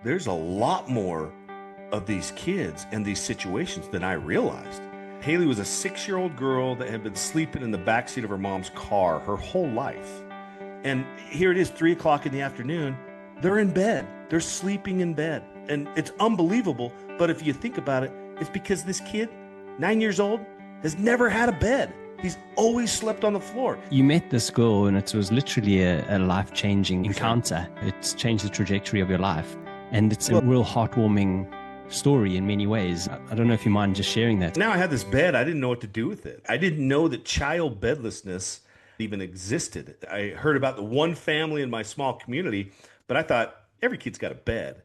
there's a lot more of these kids and these situations than I realized. Haley was a 6-year-old girl that had been sleeping in the backseat of her mom's car her whole life. And here it is, 3 o'clock in the afternoon. They're in bed. They're sleeping in bed. And it's unbelievable. But if you think about it, it's because this kid, 9 years old, has never had a bed. He's always slept on the floor. You met this girl and it was literally a life-changing encounter. It's changed the trajectory of your life. And it's a real heartwarming story in many ways. I don't know if you mind just sharing that. Now I had this bed. I didn't know what to do with it. I didn't know that child bedlessness even existed. I heard about the one family in my small community, but I thought every kid's got a bed.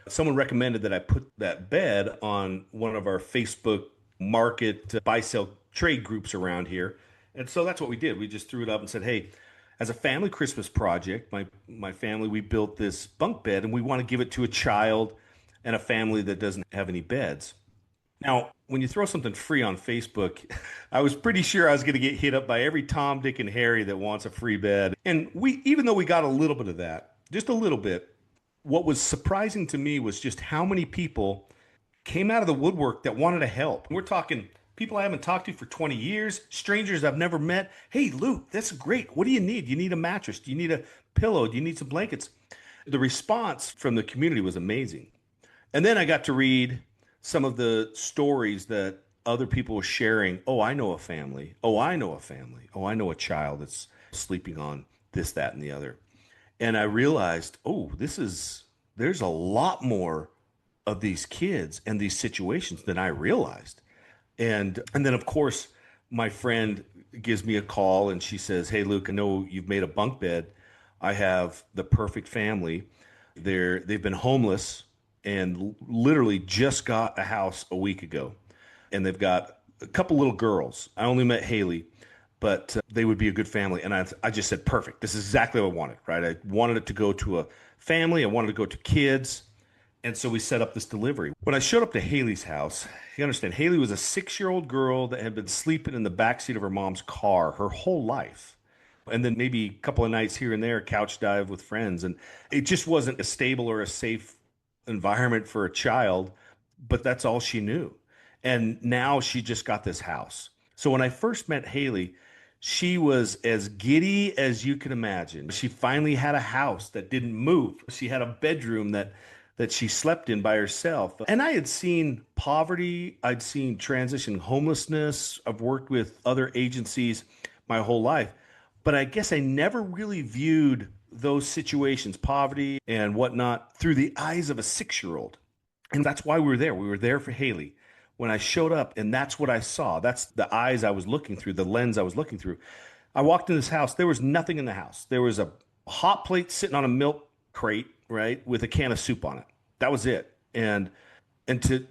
Someone recommended that I put that bed on one of our Facebook market buy-sell trade groups around here. And so that's what we did. We just threw it up and said, hey, as a family Christmas project, my family, we built this bunk bed and we want to give it to a child and a family that doesn't have any beds. Now, when you throw something free on Facebook, I was pretty sure I was going to get hit up by every Tom, Dick, and Harry that wants a free bed. And even though we got a little bit of that, just a little bit, what was surprising to me was just how many people came out of the woodwork that wanted to help. We're talking people I haven't talked to for 20 years, strangers I've never met. Hey, Luke, that's great. What do you need? Do you need a mattress? Do you need a pillow? Do you need some blankets? The response from the community was amazing. And then I got to read some of the stories that other people were sharing. Oh, I know a family. Oh, I know a family. Oh, I know a child that's sleeping on this, that, and the other. And I realized, there's a lot more of these kids and these situations than I realized. And then, of course, my friend gives me a call and she says, hey, Luke, I know you've made a bunk bed. I have the perfect family. They've been homeless and literally just got a house a week ago. And they've got a couple little girls. I only met Haley, but they would be a good family. And I just said, perfect. This is exactly what I wanted, right? I wanted it to go to a family. I wanted it to go to kids. And so we set up this delivery. When I showed up to Haley's house, you understand, Haley was a 6-year-old girl that had been sleeping in the backseat of her mom's car her whole life. And then maybe a couple of nights here and there, couch dive with friends. And it just wasn't a stable or a safe environment for a child, but that's all she knew. And now she just got this house. So when I first met Haley, she was as giddy as you can imagine. She finally had a house that didn't move. She had a bedroom that she slept in by herself. And I had seen poverty. I'd seen transition homelessness. I've worked with other agencies my whole life. But I guess I never really viewed those situations, poverty and whatnot, through the eyes of a 6-year-old. And that's why we were there. We were there for Haley. When I showed up, and that's what I saw. That's the eyes I was looking through, the lens I was looking through. I walked in this house. There was nothing in the house. There was a hot plate sitting on a milk crate, right, with a can of soup on it. That was it. And to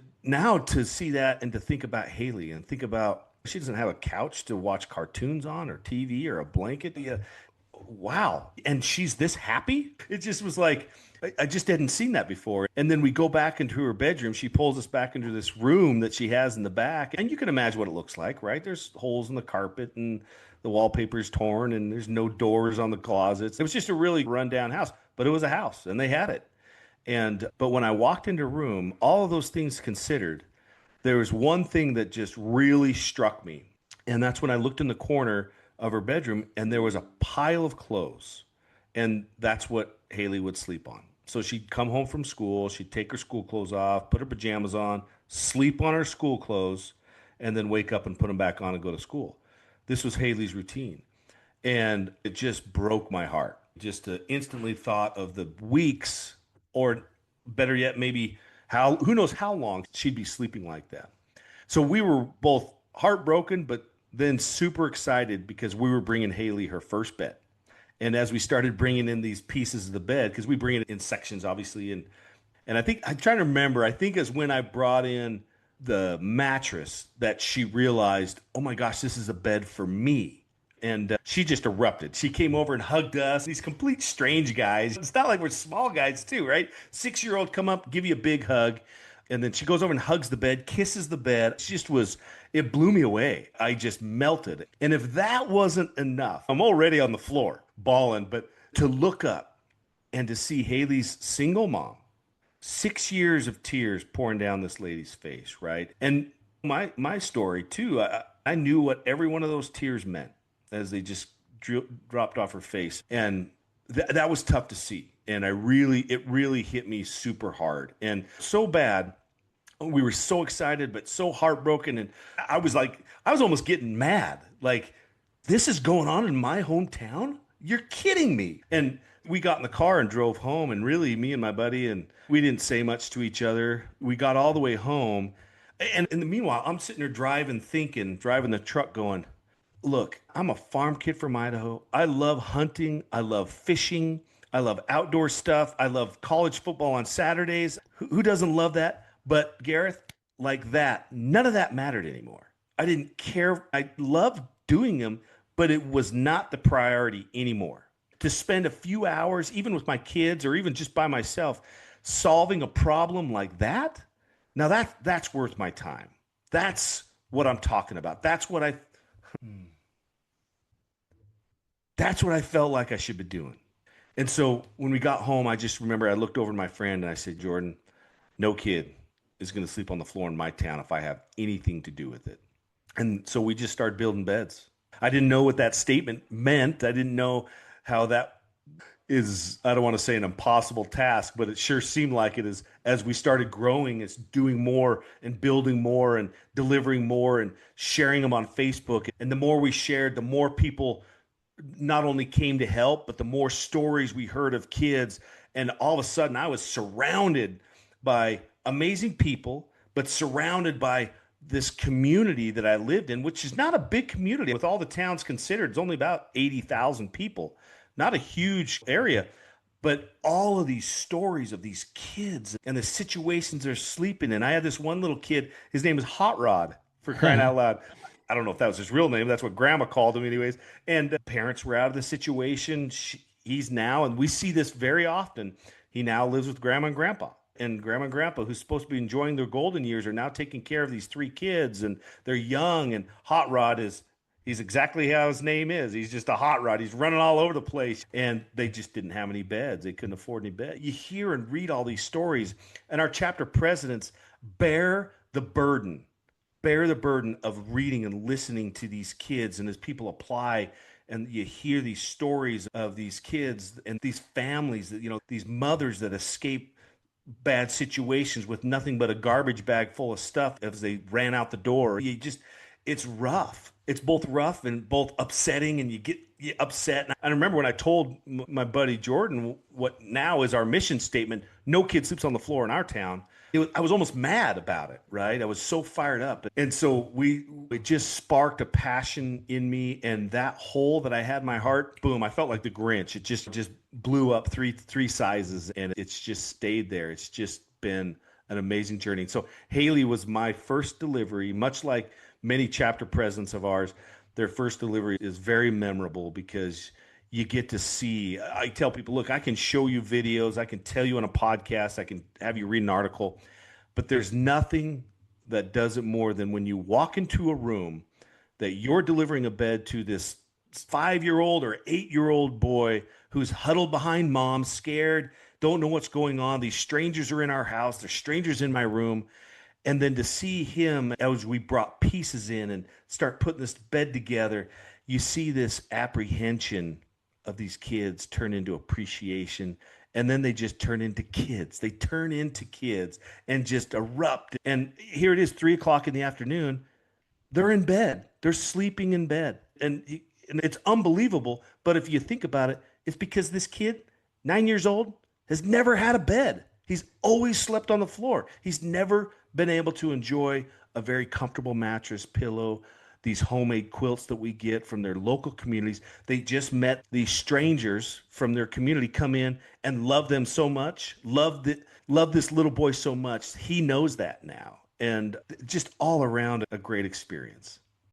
see that and to think about Haley and think about she doesn't have a couch to watch cartoons on or TV or a blanket. Yeah. Wow. And she's this happy? It just was like, I just hadn't seen that before. And then we go back into her bedroom. She pulls us back into this room that she has in the back. And you can imagine what it looks like, right? There's holes in the carpet and the wallpaper's torn and there's no doors on the closets. It was just a really rundown house, but it was a house and they had it. But when I walked into her room, all of those things considered, there was one thing that just really struck me. And that's when I looked in the corner of her bedroom and there was a pile of clothes. And that's what Haley would sleep on. So she'd come home from school, she'd take her school clothes off, put her pajamas on, sleep on her school clothes, and then wake up and put them back on and go to school. This was Haley's routine. And it just broke my heart. Just instantly thought of the weeks, or better yet, maybe who knows how long she'd be sleeping like that. So we were both heartbroken, but then super excited because we were bringing Haley her first bed. And as we started bringing in these pieces of the bed, because we bring it in sections, obviously. And I think, I'm trying to remember, I think is when I brought in the mattress that she realized, oh my gosh, this is a bed for me. And she just erupted. She came over and hugged us. These complete strange guys. It's not like we're small guys too, right? 6-year-old come up, give you a big hug. And then she goes over and hugs the bed, kisses the bed. It blew me away. I just melted. And if that wasn't enough, I'm already on the floor bawling, but to look up and to see Haley's single mom 6 years of tears pouring down this lady's face, right? And my story too, I knew what every one of those tears meant as they just dropped off her face. And that was tough to see. And it really hit me super hard and so bad. We were so excited, but so heartbroken. And I was almost getting mad. Like, this is going on in my hometown? You're kidding me. And we got in the car and drove home. And really, me and my buddy, and we didn't say much to each other. We got all the way home. And in the meanwhile, I'm sitting there driving, thinking, driving the truck going, look, I'm a farm kid from Idaho. I love hunting. I love fishing. I love outdoor stuff. I love college football on Saturdays. Who doesn't love that? But Gareth, like that, none of that mattered anymore. I didn't care. I loved doing them, but it was not the priority anymore. To spend a few hours, even with my kids or even just by myself, solving a problem like that, now that's worth my time. That's what I'm talking about. That's what I felt like I should be doing. And so when we got home, I just remember I looked over at my friend and I said, Jordan, no kid is going to sleep on the floor in my town if I have anything to do with it. And so we just started building beds. I didn't know what that statement meant. I didn't know how that is, I don't want to say an impossible task, but it sure seemed like it is. As we started growing, it's doing more and building more and delivering more and sharing them on Facebook. And the more we shared, the more people not only came to help, but the more stories we heard of kids. And all of a sudden, I was surrounded by amazing people, but surrounded by this community that I lived in, which is not a big community. With all the towns considered, it's only about 80,000 people, not a huge area. But all of these stories of these kids and the situations they're sleeping in. I had this one little kid, his name is Hot Rod, for crying out loud. I don't know if that was his real name. That's what grandma called him, anyways. And the parents were out of the situation. He's now, and we see this very often, he now lives with grandma and grandpa. And grandma and grandpa, who's supposed to be enjoying their golden years, are now taking care of these three kids, and they're young. And Hot Rod he's exactly how his name is. He's just a hot rod. He's running all over the place. And they just didn't have any beds. They couldn't afford any beds. You hear and read all these stories. And our chapter presidents bear the burden of reading and listening to these kids. And as people apply and you hear these stories of these kids and these families that, these mothers that escape bad situations with nothing but a garbage bag full of stuff as they ran out the door. It's rough. It's both rough and both upsetting, and you get upset. And I remember when I told my buddy Jordan what now is our mission statement: no kid sleeps on the floor in our town. I was almost mad about it, right? I was so fired up. And so it just sparked a passion in me, and that hole that I had in my heart, boom, I felt like the Grinch. It just blew up three sizes, and it's just stayed there. It's just been an amazing journey. So Haley was my first delivery, much like many chapter presidents of ours. Their first delivery is very memorable because you get to see. I tell people, look, I can show you videos, I can tell you on a podcast, I can have you read an article, but there's nothing that does it more than when you walk into a room that you're delivering a bed to this 5-year-old or 8-year-old boy who's huddled behind mom, scared, don't know what's going on. These strangers are in our house, there's strangers in my room. And then to see him as we brought pieces in and start putting this bed together, you see this apprehension of these kids turn into appreciation, and then they just turn into kids. They turn into kids and just erupt. And here it is, 3 o'clock in the afternoon. They're in bed. They're sleeping in bed. And it's unbelievable. But if you think about it, it's because this kid, 9 years old, has never had a bed. He's always slept on the floor. He's never been able to enjoy a very comfortable mattress, pillow, these homemade quilts that we get from their local communities. They just met these strangers from their community come in and love them so much, love this little boy so much. He knows that now. And just all around a great experience.